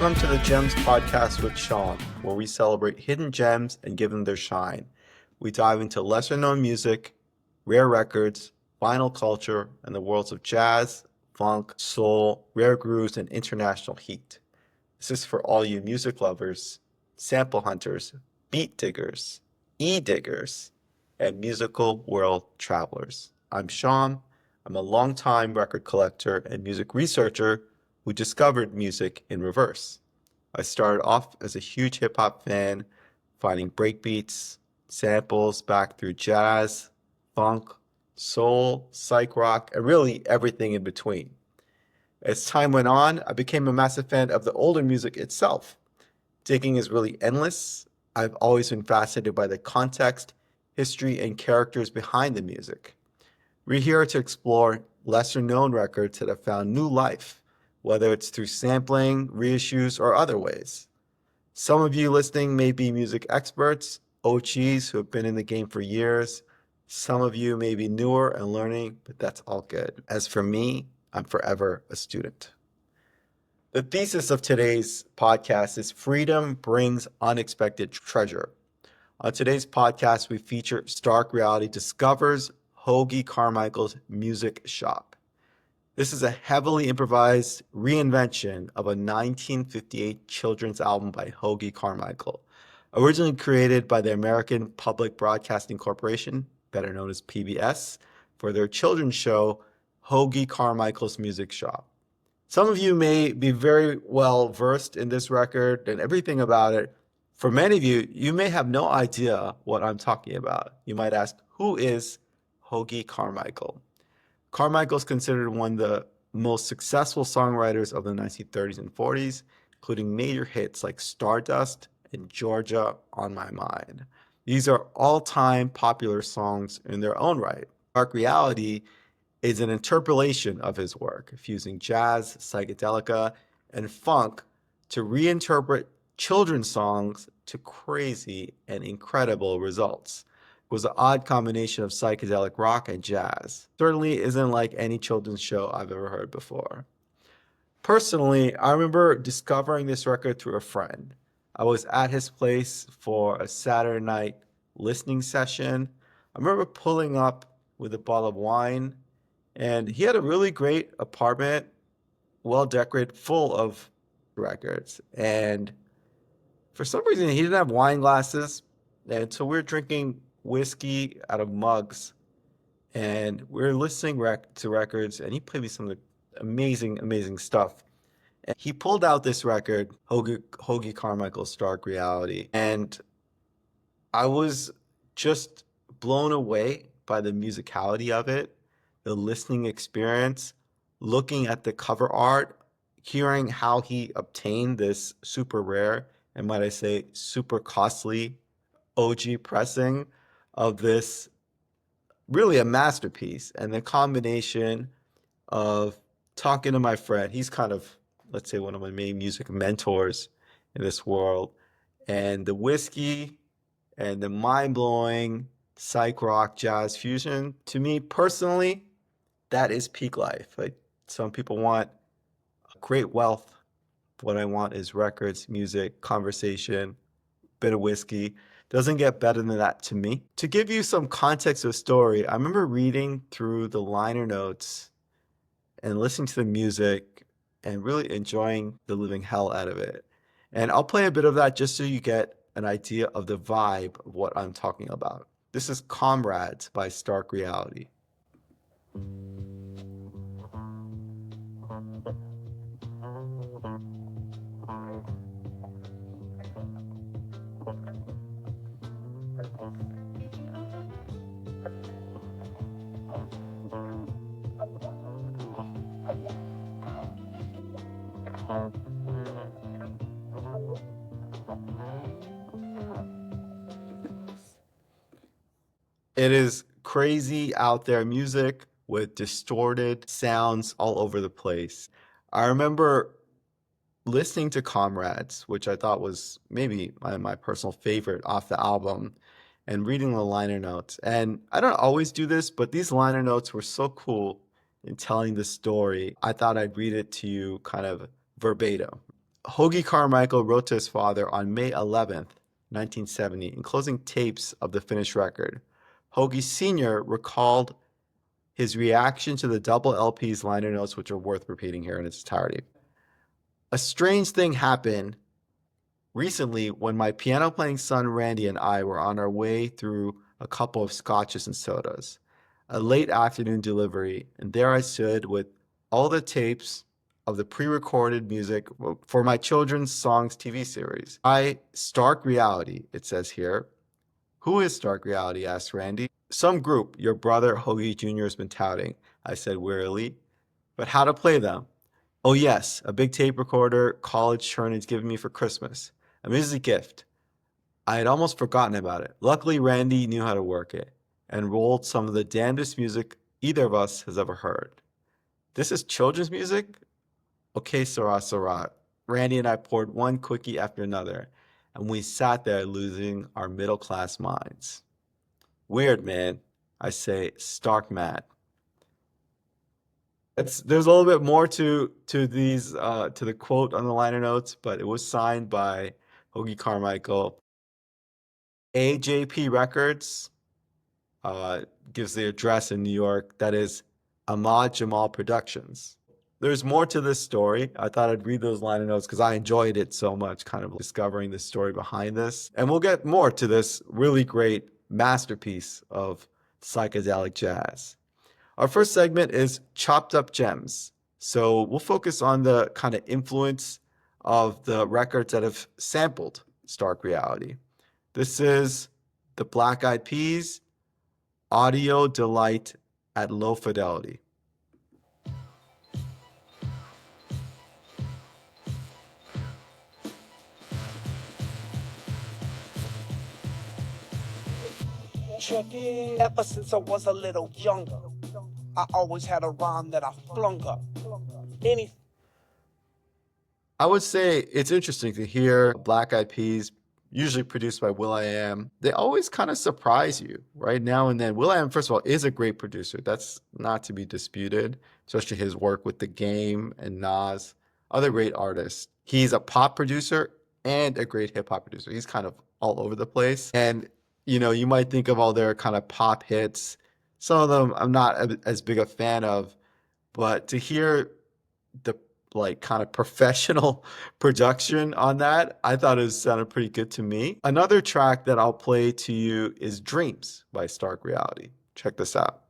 Welcome to the Gems Podcast with Shom, where we celebrate hidden gems and give them their shine. We dive into lesser known music, rare records, vinyl culture, and the worlds of jazz, funk, soul, rare grooves, and international heat. This is for all you music lovers, sample hunters, beat diggers, e-diggers, and musical world travelers. I'm Shom. I'm a longtime record collector and music researcher who discovered music in reverse. I started off as a huge hip hop fan, finding breakbeats, samples back through jazz, funk, soul, psych rock, and really everything in between. As time went on, I became a massive fan of the older music itself. Digging is really endless. I've always been fascinated by the context, history, and characters behind the music. We're here to explore lesser known records that have found new life, whether it's through sampling, reissues, or other ways. Some of you listening may be music experts, OGs who have been in the game for years. Some of you may be newer and learning, but that's all good. As for me, I'm forever a student. The thesis of today's podcast is freedom brings unexpected treasure. On today's podcast, we feature Stark Reality Discovers Hoagy Carmichael's Music Shop. This is a heavily improvised reinvention of a 1958 children's album by Hoagy Carmichael, originally created by the American Public Broadcasting Corporation, better known as PBS, for their children's show, Hoagy Carmichael's Music Shop. Some of you may be very well versed in this record and everything about it. For many of you, you may have no idea what I'm talking about. You might ask, who is Hoagy Carmichael? Carmichael is considered one of the most successful songwriters of the 1930s and 40s, including major hits like Stardust and Georgia on My Mind. These are all-time popular songs in their own right. Dark Reality is an interpolation of his work, fusing jazz, psychedelia, and funk to reinterpret children's songs to crazy and incredible results. It was an odd combination of psychedelic rock and jazz. Certainly isn't like any children's show I've ever heard before. Personally, I remember discovering this record through a friend. I was at his place for a Saturday night listening session. I remember pulling up with a bottle of wine, and he had a really great apartment, well decorated, full of records. And for some reason, he didn't have wine glasses. And so we were drinking whiskey out of mugs. And we were listening to records. And he played me some of the amazing, amazing stuff. And he pulled out this record, Hoagy Carmichael's Stark Reality. And I was just blown away by the musicality of it, the listening experience, looking at the cover art, hearing how he obtained this super rare, and might I say, super costly OG pressing of this really a masterpiece. And the combination of talking to my friend, he's kind of, let's say, one of my main music mentors in this world, and the whiskey and the mind-blowing psych rock jazz fusion. To me personally, that is peak life. Like, some people want great wealth. What I want is records, music, conversation, bit of whiskey. Doesn't get better than that to me. To give you some context of the story, I remember reading through the liner notes and listening to the music and really enjoying the living hell out of it. And I'll play a bit of that just so you get an idea of the vibe of what I'm talking about. This is Comrades by Stark Reality. It is crazy out there music with distorted sounds all over the place. I remember listening to Comrades, which I thought was maybe my personal favorite off the album, and reading the liner notes. And I don't always do this, but these liner notes were so cool in telling the story. I thought I'd read it to you kind of verbatim. Hoagie Carmichael wrote to his father on May 11th, 1970, enclosing tapes of the finished record. Hoagie Sr. recalled his reaction to the double LP's liner notes, which are worth repeating here in its entirety. A strange thing happened recently when my piano playing son Randy and I were on our way through a couple of scotches and sodas. A late afternoon delivery, and there I stood with all the tapes of the pre-recorded music for my children's songs TV series. Stark Reality, it says here. Who is Stark Reality? Asked Randy. Some group your brother Hoagie Jr. has been touting, I said wearily. But how to play them? Oh yes, a big tape recorder college churn has given me for Christmas. A music gift. I had almost forgotten about it. Luckily, Randy knew how to work it and rolled some of the damnedest music either of us has ever heard. This is children's music? Okay, Sarah, Sarah. Randy and I poured one quickie after another, and we sat there losing our middle class minds. Weird, man. I say, stark mad. There's a little bit more to these to the quote on the liner notes, but it was signed by Hoagie Carmichael. AJP Records uh, gives the address in New York. That is Ahmad Jamal Productions. There's more to this story. I thought I'd read those liner notes because I enjoyed it so much, kind of discovering the story behind this. And we'll get more to this really great masterpiece of psychedelic jazz. Our first segment is Chopped Up Gems. So we'll focus on the kind of influence of the records that have sampled Stark Reality. This is the Black Eyed Peas, Audio Delight at Low Fidelity. Check it. Ever since I was a little younger, I always had a rhyme that I flung up. Any I would say it's interesting to hear Black Eyed Peas, usually produced by will.i.am. They always kind of surprise you, right? Now and then. will.i.am, first of all, is a great producer. That's not to be disputed, especially his work with The Game and Nas, other great artists. He's a pop producer and a great hip hop producer. He's kind of all over the place. And, you might think of all their kind of pop hits. Some of them I'm not as big a fan of, but to hear the like kind of professional production on that, I thought it sounded pretty good to me. Another track that I'll play to you is Dreams by Stark Reality. Check this out.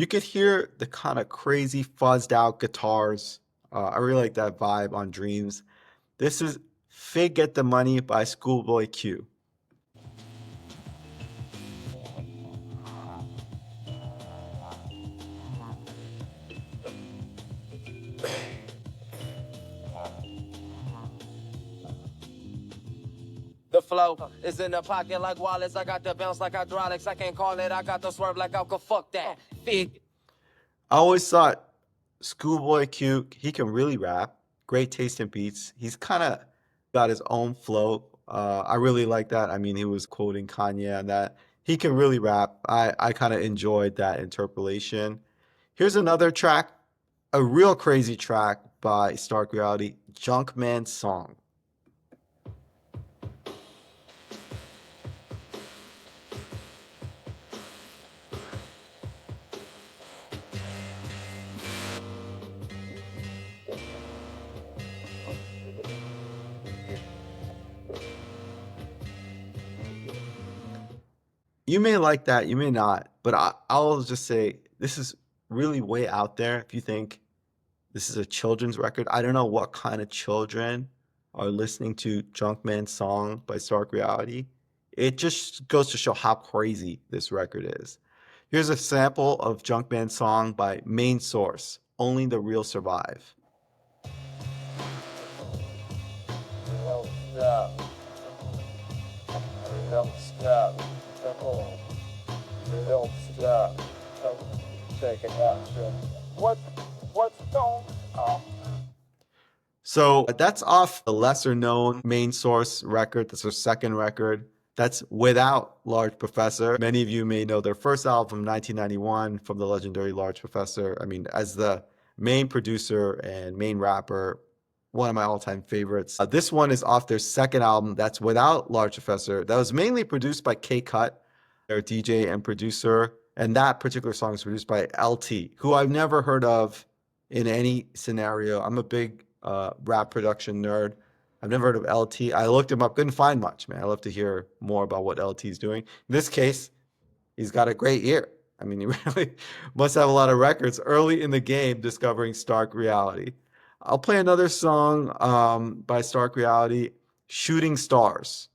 You could hear the kind of crazy fuzzed out guitars. I really like that vibe on Dreams. This is Fig Get the Money by Schoolboy Q. the flow is in the pocket like wallets. I got the bounce like hydraulics. I can't call it. I got the swerve like Alka. Fuck that. Fig. I always thought Schoolboy Q, he can really rap. Great taste in beats. He's kind of got his own flow. I really like that. I mean, he was quoting Kanye on that. He can really rap. I kind of enjoyed that interpolation. Here's another track, a real crazy track by Stark Reality, Junkman's Song. You may like that, you may not, but I'll just say this is really way out there. If you think this is a children's record, I don't know what kind of children are listening to Junkman's Song by Stark Reality. It just goes to show how crazy this record is. Here's a sample of Junkman's Song by Main Source, Only the Real Survive. What's going So that's off the lesser known Main Source record. That's their second record. That's without Large Professor. Many of you may know their first album, 1991, from the legendary Large Professor. I mean, as the main producer and main rapper, one of my all-time favorites. This one is off their second album. That's without Large Professor. That was mainly produced by K Cut, their DJ and producer. And that particular song is produced by LT, who I've never heard of in any scenario. I'm a big rap production nerd. I've never heard of LT. I looked him up, couldn't find much, man. I love to hear more about what LT is doing. In this case, he's got a great ear. I mean, he really must have a lot of records early in the game discovering Stark Reality. I'll play another song by Stark Reality, Shooting Stars.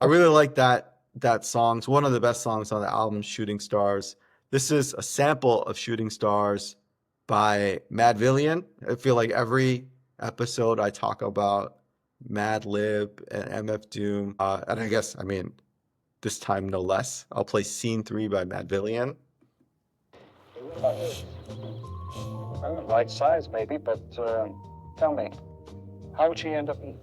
I really like that song. It's one of the best songs on the album, Shooting Stars. This is a sample of Shooting Stars by Madvillain. I feel like every episode I talk about Mad Lib and MF Doom. And I guess, I mean, this time no less. I'll play Scene 3 by Madvillain. Right size, maybe, but tell me, how would she end up in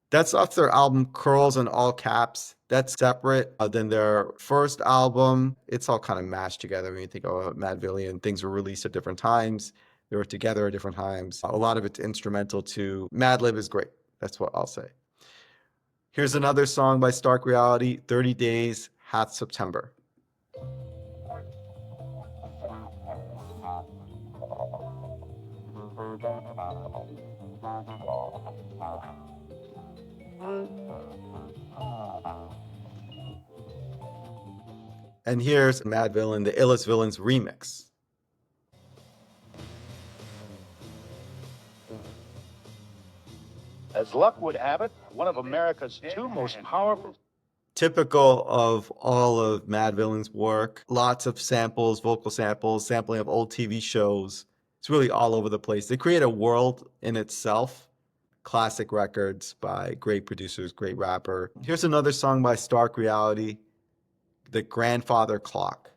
That's off their album Curls in All Caps. That's separate than their first album. It's all kind of mashed together when you think of Madvillain. Things were released at different times. They were together at different times. A lot of it's instrumental too. Madlib is great. That's what I'll say. Here's another song by Stark Reality, 30 Days, Hath September. And here's Madvillain, the Illest Villains remix. As luck would have it, one of America's two most powerful. Typical of all of Madvillain's work, lots of samples, vocal samples, sampling of old TV shows. It's really all over the place. They create a world in itself. Classic records by great producers, great rapper. Here's another song by Stark Reality, The Grandfather Clock.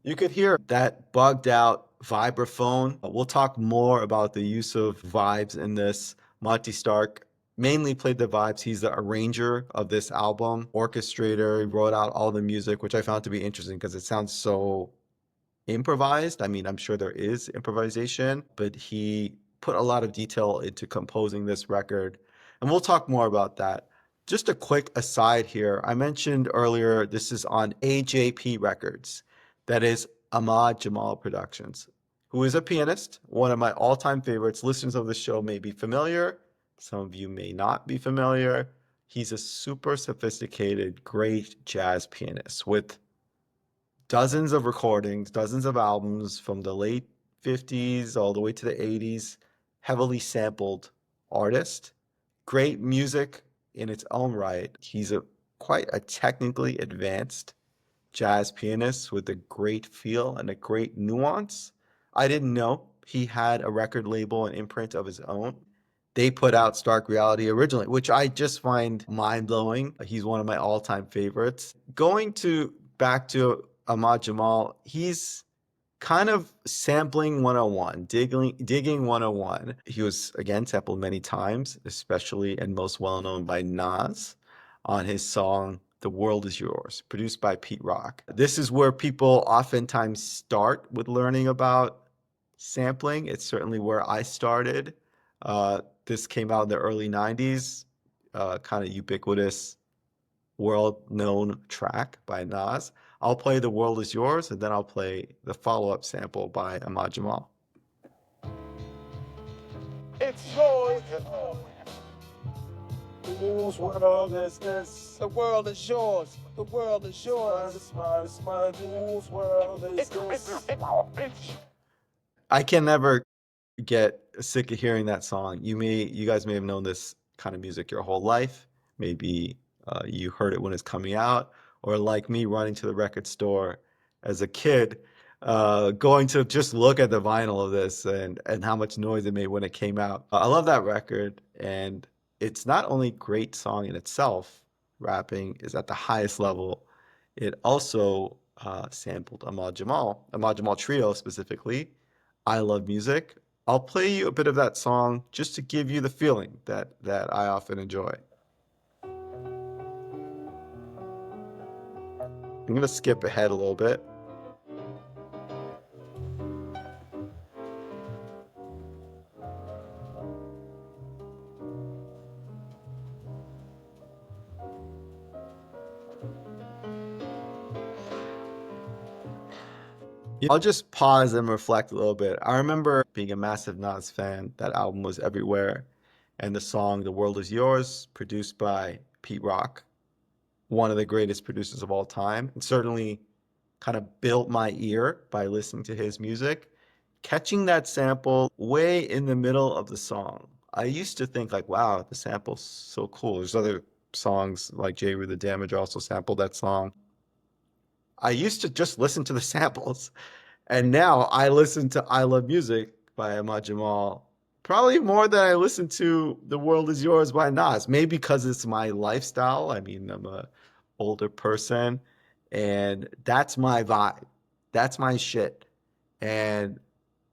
You could hear that bugged out vibraphone. We'll talk more about the use of vibes in this. Monty Stark mainly played the vibes. He's the arranger of this album, orchestrator. He wrote out all the music, which I found to be interesting because it sounds so improvised. I mean, I'm sure there is improvisation, but he put a lot of detail into composing this record. And we'll talk more about that. Just a quick aside here. I mentioned earlier this is on AJP Records. That is Ahmad Jamal Productions, who is a pianist, one of my all-time favorites. Listeners of the show may be familiar. Some of you may not be familiar. He's a super sophisticated, great jazz pianist with dozens of recordings, dozens of albums from the late 50s all the way to the 80s, heavily sampled artist. Great music in its own right. He's quite a technically advanced jazz pianist with a great feel and a great nuance. I didn't know he had a record label and imprint of his own. They put out Stark Reality originally, which I just find mind-blowing. He's one of my all-time favorites. Going back to Ahmad Jamal, he's kind of sampling 101, digging 101. He was, again, sampled many times, especially and most well-known by Nas on his song The World Is Yours, produced by Pete Rock. This is where people oftentimes start with learning about sampling. It's certainly where I started. This came out in the early 90s, kind of ubiquitous, world-known track by Nas. I'll play The World Is Yours, and then I'll play the follow-up sample by Ahmad Jamal. It's yours. Whose world is this? The world is yours. The world is yours. It's mine, it's mine. Whose world is this? I can never get sick of hearing that song. You guys may have known this kind of music your whole life. Maybe you heard it when it's coming out, or like me, running to the record store as a kid, going to just look at the vinyl of this and how much noise it made when it came out. I love that record, and it's not only a great song in itself, rapping is at the highest level. It also sampled Ahmad Jamal Trio specifically. I love music. I'll play you a bit of that song just to give you the feeling that I often enjoy. I'm gonna skip ahead a little bit. I'll just pause and reflect a little bit. I remember being a massive Nas fan. That album was everywhere. And the song The World Is Yours, produced by Pete Rock, one of the greatest producers of all time, and certainly kind of built my ear by listening to his music. Catching that sample way in the middle of the song, I used to think like, wow, the sample's so cool. There's other songs like J. Rue the Damage also sampled that song. I used to just listen to the samples, and now I listen to I Love Music by Ahmad Jamal probably more than I listen to The World Is Yours by Nas. Maybe because it's my lifestyle. I mean, I'm a older person, and that's my vibe. That's my shit. And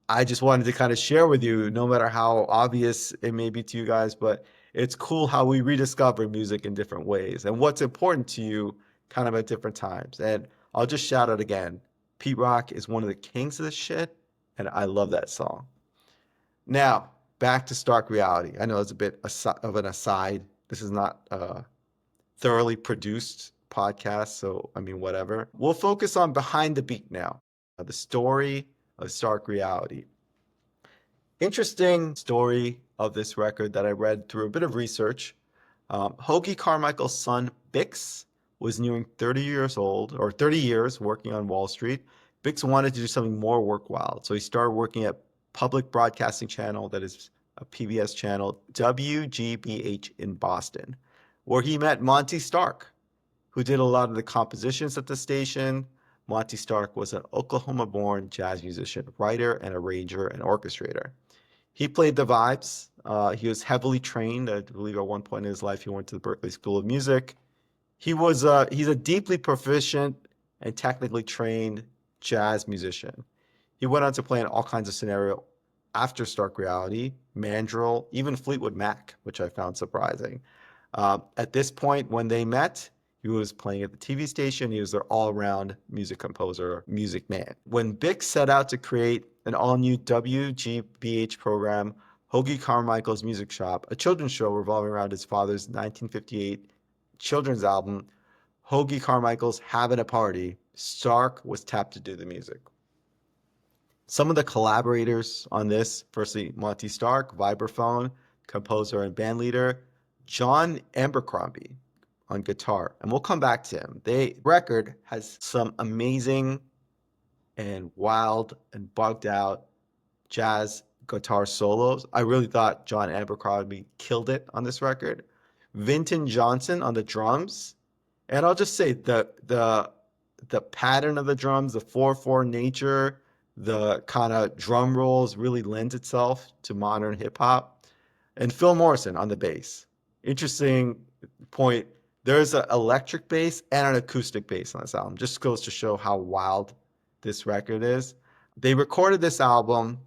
I just wanted to kind of share with you, no matter how obvious it may be to you guys, but it's cool how we rediscover music in different ways and what's important to you kind of at different times. And I'll just shout out again, Pete Rock is one of the kings of this shit, and I love that song. Now, back to Stark Reality. I know it's a bit of an aside. This is not a thoroughly produced podcast, so I mean, whatever. We'll focus on Behind the Beat now, the story of Stark Reality. Interesting story of this record that I read through a bit of research. Hoagy Carmichael's son, Bix, was nearing 30 years old, or 30 years working on Wall Street. Bix wanted to do something more worthwhile, so he started working at public broadcasting channel, that is a PBS channel, WGBH in Boston, where he met Monty Stark, who did a lot of the compositions at the station. Monty Stark was an Oklahoma-born jazz musician, writer, and arranger and orchestrator. He played the vibes. He was heavily trained. I believe at one point in his life he went to the Berklee School of Music. He's a deeply proficient and technically trained jazz musician. He went on to play in all kinds of scenarios after Stark Reality, Mandrill, even Fleetwood Mac, which I found surprising. At this point, when they met, he was playing at the TV station. He was their all-around music composer, music man. When Bix set out to create an all-new WGBH program, Hoagy Carmichael's Music Shop, a children's show revolving around his father's 1958 children's album, Hoagy Carmichael's Having a Party, Stark was tapped to do the music. Some of the collaborators on this, firstly, Monty Stark, vibraphone, composer and bandleader, John Abercrombie on guitar, and we'll come back to him. The record has some amazing and wild and bugged out jazz guitar solos. I really thought John Abercrombie killed it on this record. Vinton Johnson on the drums, and I'll just say the pattern of the drums, the 4/4 nature, the kind of drum rolls really lends itself to modern hip hop. And Phil Morrison on the bass. Interesting point. There's an electric bass and an acoustic bass on this album. Just goes to show how wild this record is. They recorded this album.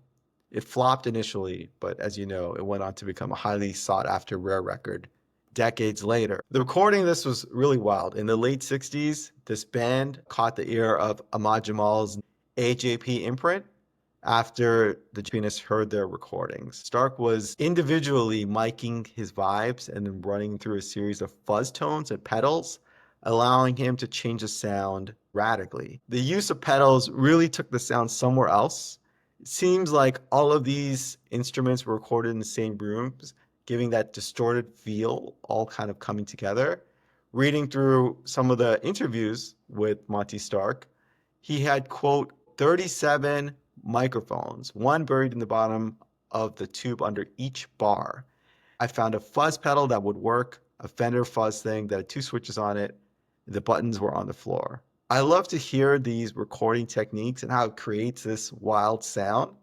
It flopped initially, but as you know, it went on to become a highly sought after rare record decades later. The recording of this was really wild. In the late 60s, this band caught the ear of Ahmad Jamal's AJP imprint after the pianist heard their recordings. Stark was individually miking his vibes and then running through a series of fuzz tones and pedals, allowing him to change the sound radically. The use of pedals really took the sound somewhere else. It seems like all of these instruments were recorded in the same rooms, giving that distorted feel, all kind of coming together. Reading through some of the interviews with Monty Stark, he had, quote, 37 microphones, one buried in the bottom of the tube under each bar. I found a fuzz pedal that would work, a Fender fuzz thing that had two switches on it. The buttons were on the floor. I love to hear these recording techniques and how it creates this wild sound.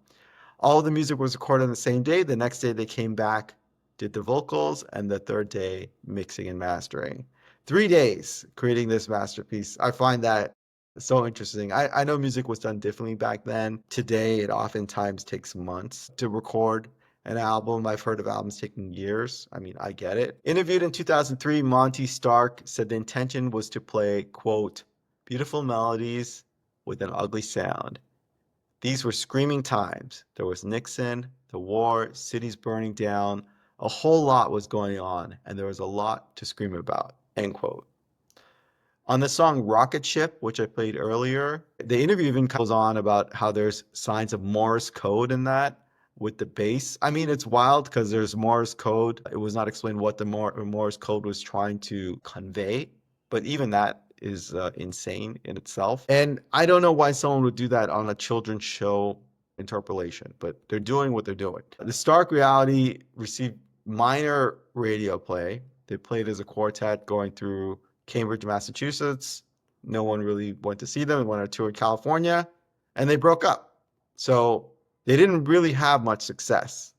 All of the music was recorded on the same day. The next day they came back, did the vocals, and the third day mixing and mastering. 3 days creating this masterpiece. I find that so interesting. I know music was done differently back then. Today, it oftentimes takes months to record an album. I've heard of albums taking years. I mean, I get it. Interviewed in 2003, Monty Stark said the intention was to play, quote, beautiful melodies with an ugly sound. These were screaming times. There was Nixon, the war, cities burning down. A whole lot was going on, and there was a lot to scream about, end quote. On the song Rocket Ship, which I played earlier, the interview even goes on about how there's signs of Morse code in that with the bass. I mean, it's wild because there's Morse code. It was not explained what the Morse code was trying to convey, but even that is insane in itself. And I don't know why someone would do that on a children's show interpolation, but they're doing what they're doing. The Stark Reality received minor radio play. They played as a quartet going through Cambridge, Massachusetts. No one really went to see them. They went on a tour in California, and they broke up. So they didn't really have much success.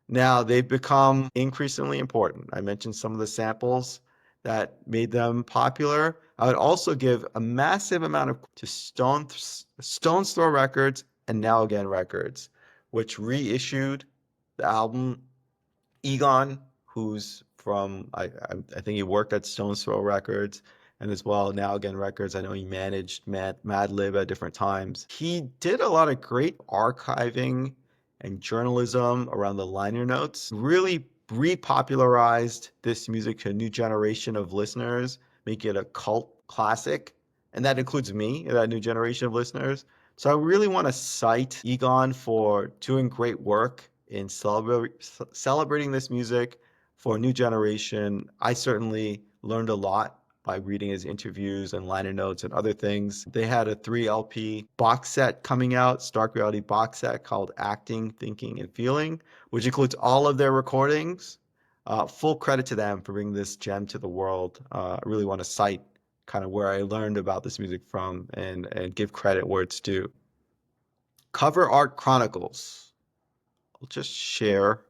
Now they've become increasingly important. I mentioned some of the samples that made them popular. I would also give a massive amount of to Stone's Throw Records and Now Again Records, which reissued the album. Egon, who's from, I think he worked at Stone's Throw Records and as well Now Again Records. I know he managed Mad Lib at different times. He did a lot of great archiving and journalism around the liner notes, really repopularized this music to a new generation of listeners, make it a cult classic. And that includes me, that new generation of listeners. So I really want to cite Egon for doing great work in celebrating this music for a new generation. I certainly learned a lot by reading his interviews and liner notes and other things. They had a 3 LP box set coming out, Stark Reality box set called Acting, Thinking, and Feeling, which includes all of their recordings. Full credit to them for bringing this gem to the world. I really want to cite kind of where I learned about this music from and give credit where it's due. Cover Art Chronicles. I'll just share.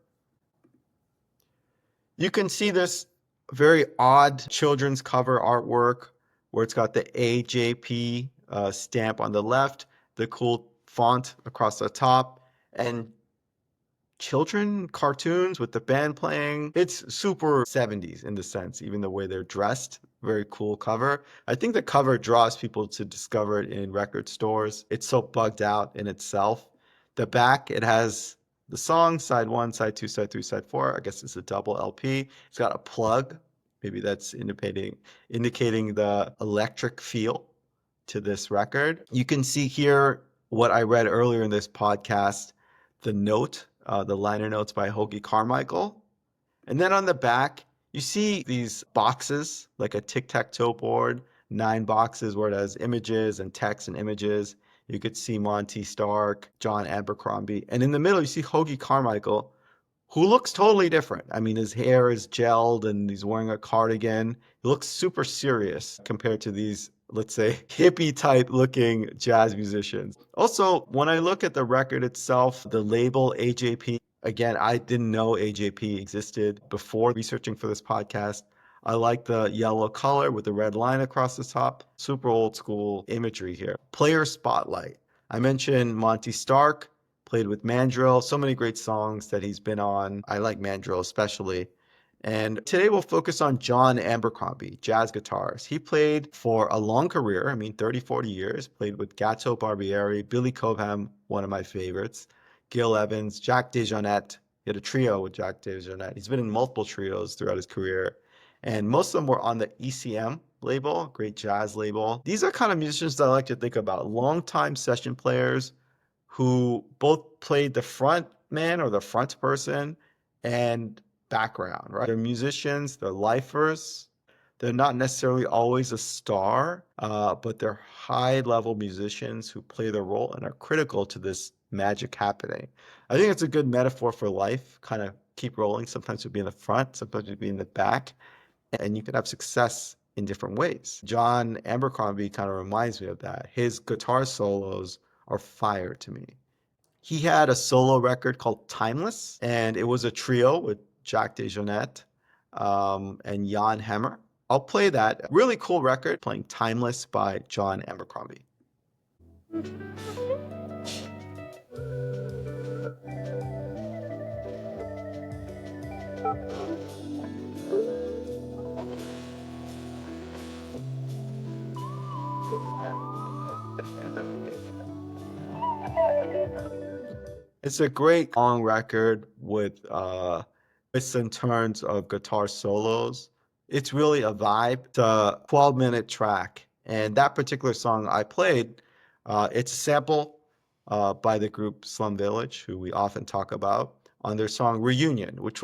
You can see this very odd children's cover artwork where it's got the AJP stamp on the left, the cool font across the top, and children cartoons with the band playing. It's super 70s in the sense, even the way they're dressed. Very cool cover. I think the cover draws people to discover it in record stores. It's so bugged out in itself. The back, it has the song, side 1, side 2, side 3, side 4. I guess it's a double LP. It's got a plug. Maybe that's indicating the electric feel to this record. You can see here what I read earlier in this podcast, the note, the liner notes by Hoagy Carmichael. And then on the back, you see these boxes, like a tic-tac-toe board, 9 boxes where it has images and text and images. You could see Monty Stark, John Abercrombie. And in the middle, you see Hoagy Carmichael, who looks totally different. I mean, his hair is gelled and he's wearing a cardigan. He looks super serious compared to these, let's say, hippie type looking jazz musicians. Also, when I look at the record itself, the label AJP, again, I didn't know AJP existed before researching for this podcast. I like the yellow color with the red line across the top. Super old school imagery here. Player Spotlight. I mentioned Monty Stark, played with Mandrill. So many great songs that he's been on. I like Mandrill especially. And today we'll focus on John Abercrombie, jazz guitarist. He played for a long career, 30, 40 years, played with Gato Barbieri, Billy Cobham, one of my favorites, Gil Evans, Jack DeJohnette. He had a trio with Jack DeJohnette. He's been in multiple trios throughout his career. And most of them were on the ECM label, great jazz label. These are kind of musicians that I like to think about, longtime session players who both played the front man or the front person and background, right? They're musicians, they're lifers. They're not necessarily always a star, but they're high-level musicians who play their role and are critical to this magic happening. I think it's a good metaphor for life. Kind of keep rolling. Sometimes you'll be in the front, sometimes you'll be in the back, and you can have success in different ways. John Abercrombie kind of reminds me of that. His guitar solos are fire to me. He had a solo record called Timeless, and it was a trio with Jack DeJohnette and Jan Hammer. I'll play that. Really cool record, playing Timeless by John Abercrombie. It's a great long record with twists and turns of guitar solos. It's really a vibe. It's a 12-minute track. And that particular song I played, it's a sample by the group Slum Village, who we often talk about, on their song Reunion, which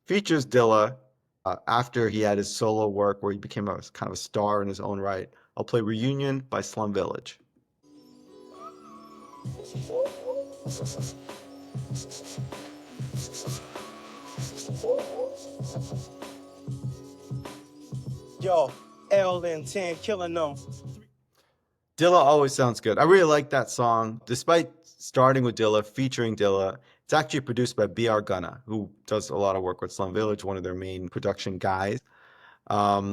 features Dilla after he had his solo work where he became a kind of a star in his own right. I'll play Reunion by Slum Village. Yo, L and 10 killing them. Dilla always sounds good. I really like that song. Despite starting with Dilla, featuring Dilla, it's actually produced by B.R. Gunna, who does a lot of work with Slum Village, one of their main production guys. I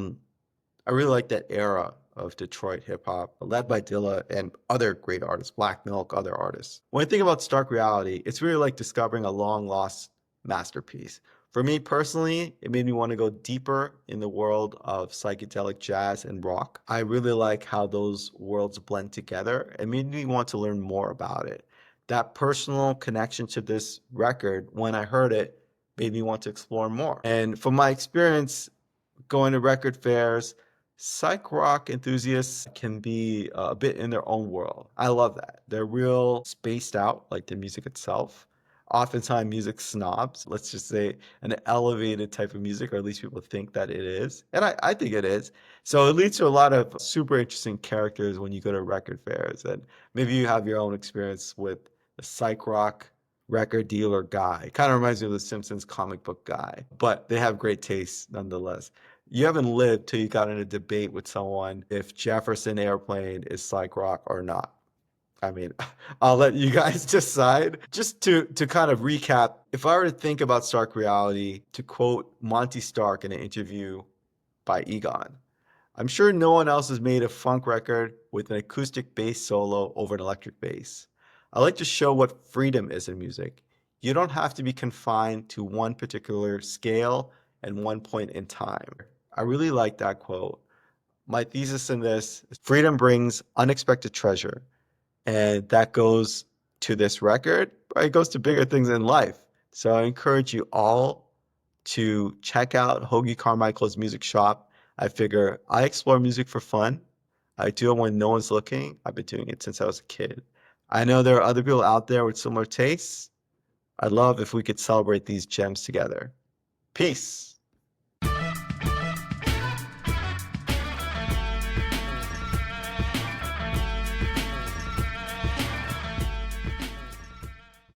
really like that era of Detroit hip hop, led by Dilla and other great artists, Black Milk, other artists. When I think about Stark Reality, it's really like discovering a long lost masterpiece. For me personally, it made me want to go deeper in the world of psychedelic jazz and rock. I really like how those worlds blend together. It made me want to learn more about it. That personal connection to this record, when I heard it, made me want to explore more. And from my experience going to record fairs, psych rock enthusiasts can be a bit in their own world. I love that. They're real spaced out, like the music itself. Oftentimes, music snobs, let's just say an elevated type of music, or at least people think that it is. And I think it is. So it leads to a lot of super interesting characters when you go to record fairs. And maybe you have your own experience with the psych rock record dealer guy. Kind of reminds me of the Simpsons comic book guy, but they have great taste nonetheless. You haven't lived till you got in a debate with someone if Jefferson Airplane is psych rock or not. I mean, I'll let you guys decide. Just to kind of recap, if I were to think about Stark Reality, to quote Monty Stark in an interview by Egon, I'm sure no one else has made a funk record with an acoustic bass solo over an electric bass. I like to show what freedom is in music. You don't have to be confined to one particular scale and one point in time. I really like that quote. My thesis in this is freedom brings unexpected treasure. And that goes to this record, but it goes to bigger things in life. So I encourage you all to check out Hoagie Carmichael's music shop. I figure I explore music for fun. I do it when no one's looking. I've been doing it since I was a kid. I know there are other people out there with similar tastes. I'd love if we could celebrate these gems together. Peace.